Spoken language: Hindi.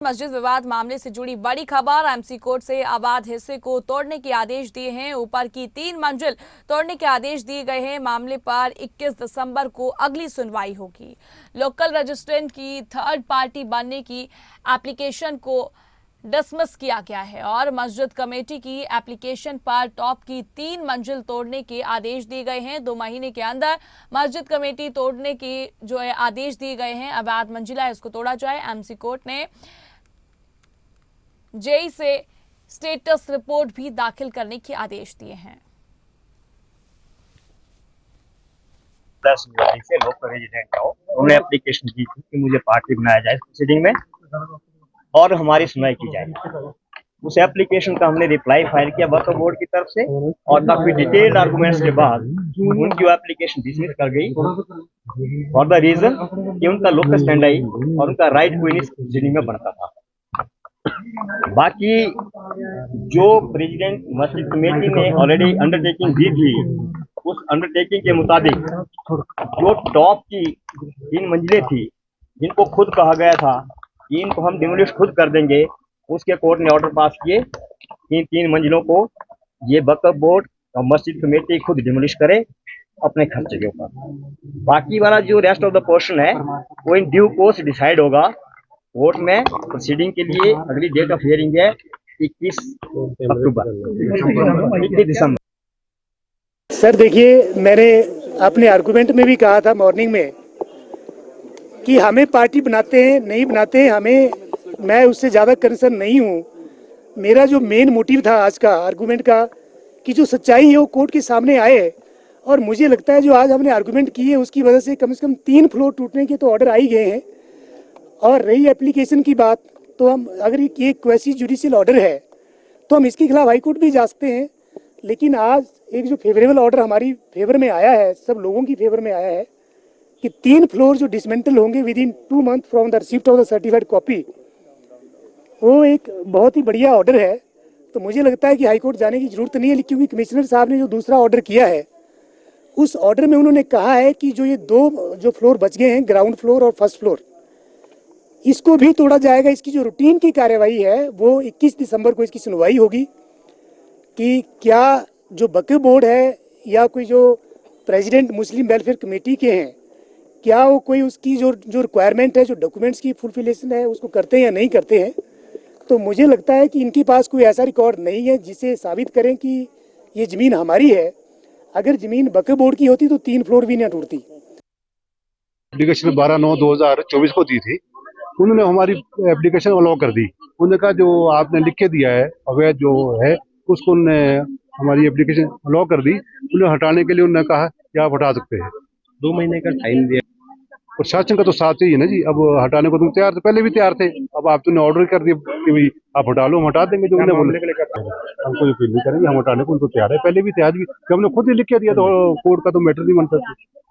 मस्जिद विवाद मामले से जुड़ी बड़ी खबर। एमसी कोर्ट से आबाद हिस्से को तोड़ने के आदेश दिए हैं। ऊपर की 3 मंजिल तोड़ने के आदेश दिए गए हैं। मामले पर 21 दिसंबर को अगली सुनवाई होगी। लोकल रजिस्ट्रेंट की थर्ड पार्टी बनने की एप्लीकेशन को डिसमिस किया गया है और मस्जिद कमेटी की एप्लीकेशन पर टॉप की 3 मंजिल तोड़ने के आदेश दिए गए हैं। 2 महीने के अंदर मस्जिद कमेटी तोड़ने के जो है आदेश दिए गए हैं। अवैध मंजिला है, इसको तोड़ा जाए। एमसी कोर्ट ने जेई से स्टेटस रिपोर्ट भी दाखिल करने के आदेश दिए हैं। से लोकल रेजिडेंट हो, उन्होंने एप्लीकेशन की थी कि मुझे पार्टी बनाया जाए प्रोसीडिंग में और हमारी सुनवाई की जाए। उस एप्लीकेशन का हमने रिप्लाई फाइल किया वक्फ बोर्ड की तरफ से और काफी डिटेल्ड आर्गुमेंट्स के बाद उनकी एप्लीकेशन डिसमिस कर गई फॉर द रीजन कि उनका लोकल स्टैंड आई और उनका राइट कोई नहीं प्रोसीडिंग में बनता था। बाकी जो प्रेसिडेंट मस्जिद कमेटी ने ऑलरेडी अंडरटेकिंग दी थी, उस अंडरटेकिंग के मुताबिक जो टॉप की 3 मंजिलें थी जिनको खुद कहा गया था कि इनको हम डिमोलिश खुद कर देंगे, उसके कोर्ट ने ऑर्डर पास किए कि 3 मंजिलों को ये वक्फ बोर्ड और मस्जिद कमेटी खुद डिमोलिश करे अपने खर्चे के ऊपर। बाकी वाला जो रेस्ट ऑफ द पोर्शन है वो इन ड्यू कोर्स डिसाइड होगा कोर्ट में। प्रोसीडिंग के लिए अगली डेट ऑफ हियरिंग है 21 अक्टूबर 21 दिसंबर। सर देखिए, मैंने अपने आर्गुमेंट में भी कहा था मॉर्निंग में कि हमें पार्टी बनाते हैं नहीं बनाते हैं, मैं उससे ज़्यादा कंसर्न नहीं हूँ। मेरा जो मेन मोटिव था आज का आर्गुमेंट का कि जो सच्चाई है वो कोर्ट के सामने आए, और मुझे लगता है जो आज हमने आर्गुमेंट किए उसकी वजह से कम 3 फ्लोर टूटने के तो ऑर्डर आ ही गए हैं। और रही एप्लीकेशन की बात, तो हम अगर ये क्वेसी जुडिशियल ऑर्डर है तो हम इसके खिलाफ हाईकोर्ट भी जा सकते हैं। लेकिन आज एक जो फेवरेबल ऑर्डर हमारी फेवर में आया है, सब लोगों की फेवर में आया है कि 3 फ्लोर जो डिसमेंटल होंगे with in 2 month from the receipt of the certified copy, वो एक बहुत ही बढ़िया ऑर्डर है। तो मुझे लगता है कि हाईकोर्ट जाने की जरूरत नहीं है, क्योंकि कमिश्नर साहब ने जो दूसरा ऑर्डर किया है उस ऑर्डर में उन्होंने कहा है कि जो ये 2 जो फ्लोर बच गए हैं, ग्राउंड फ्लोर और फर्स्ट फ्लोर, इसको भी तोड़ा जाएगा। इसकी जो रूटीन की कार्यवाही है वो 21 दिसंबर को इसकी सुनवाई होगी कि क्या जो वक्फ बोर्ड है या कोई जो प्रेसिडेंट मुस्लिम वेलफेयर कमेटी के हैं, क्या वो कोई उसकी जो रिक्वायरमेंट है, जो डॉक्यूमेंट्स की फुलफिलेशन है, उसको करते हैं या नहीं करते हैं। तो मुझे लगता है कि इनके पास कोई ऐसा रिकॉर्ड नहीं है जिसे साबित करें कि ये ज़मीन हमारी है। अगर ज़मीन वक्फ बोर्ड की होती तो 3 फ्लोर भी ना टूटती। एप्लीकेशन 12/9/2024 को दी थी, उन्होंने हमारी एप्लीकेशन अलाउ कर दी। उन्होंने कहा जो आपने लिख के दिया है अवैध जो है उसको उन्होंने हमारी एप्लीकेशन अलाउ कर दी। उन्हें हटाने के लिए उन्होंने कहा कि आप हटा सकते हैं। 2 महीने का टाइम दिया। प्रशासन का तो साथ ही है ना जी। अब हटाने को तुम तैयार थे, पहले भी तैयार थे। अब आप तुमने ऑर्डर कर दिया कि भाई आप हटा लो, हम हटा देंगे। जो उन्होंने बोले हम कोई फील नहीं करेंगे, हम हटाने को उनको तैयार है, पहले भी थे आज भी। हमने खुद ही लिख के दिया तो कोर्ट का तो मैटर नहीं बनता।